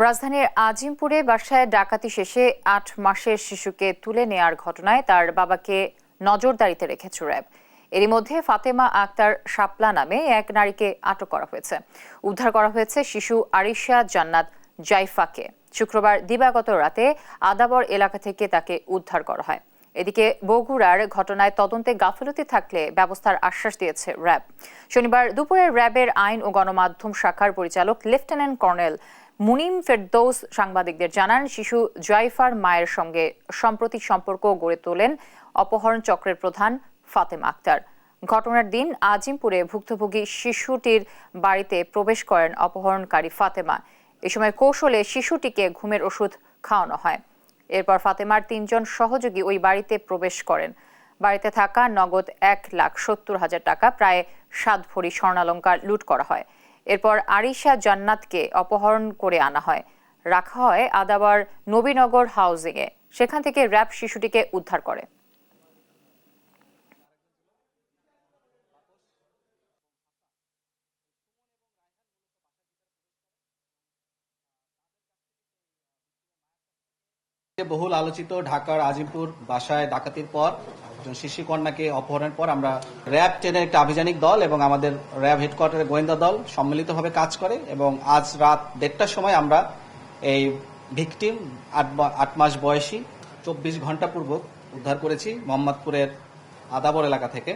রাজধানীর আজিমপুরে বাসায় ডাকাতি শেষে ৮ মাসের শিশুকে তুলে নেয়ার ঘটনায় তার বাবাকে নজরদারিতে রেখেছে র্যাব। এরই মধ্যে ফাতেমা আক্তার শাপলা নামে এক নারীকে আটক করা হয়েছে। উদ্ধার করা হয়েছে শিশু আরিশা জান্নাত জাইফাকে। শুক্রবার দিবাগত রাতে আদাবর এলাকা থেকে তাকে উদ্ধার করা হয়। এদিকে বগুড়ার ঘটনায় তদন্তে গাফিলতি থাকলে ব্যবস্থার আশ্বাস দিয়েছে র্যাব। শনিবার দুপুরে র্যাবের আইন ও গণমাধ্যম শাখার পরিচালক লেফটেন্যান্ট কর্নেল মুনিম ফেরদৌস সাংবাদিকদের জানান, শিশু জাইফার মায়ের সঙ্গে সম্প্রতি সম্পর্ক গড়ে তোলেন অপহরণ চক্রের প্রধান ফাতেমা আক্তার। ঘটনার দিন আজিমপুরে ভুক্তভোগী শিশুটির বাড়িতে প্রবেশ করেন অপহরণকারী ফাতেমা। এ সময় কৌশলে শিশুটিকে ঘুমের ওষুধ খাওয়ানো হয়। এরপর ফাতেমার ৩ জন সহযোগী ওই বাড়িতে প্রবেশ করেন। বাড়িতে থাকা নগদ ১,৭০,০০০ টাকা, প্রায় ৭ ভরি স্বর্ণালংকার লুট করা হয়। এরপর আরিশা জান্নাতকে অপহরণ করে আনা হয়, রাখা হয় আদাবার নবীনগর হাউজিংয়ে। সেখান থেকে র্যাব শিশুটিকে উদ্ধার করে। বহুল আলোচিত ঢাকার আজিমপুর বাসায় ডাকাতির পর একজন শিশু কন্যাকে অপহরণের পর আমরা র্যাব 10-এর একটা আভিযানিক দল এবং আমাদের র্যাব হেডকোয়ার্টারের গোয়েন্দা দল সম্মিলিতভাবে কাজ করে এবং আজ রাত 1:30টার সময় আমরা এই ভিকটিম 8 মাস বয়সী 24 ঘন্টা পূর্ব উদ্ধার করেছি মোহাম্মদপুরের আদাবর এলাকা থেকে।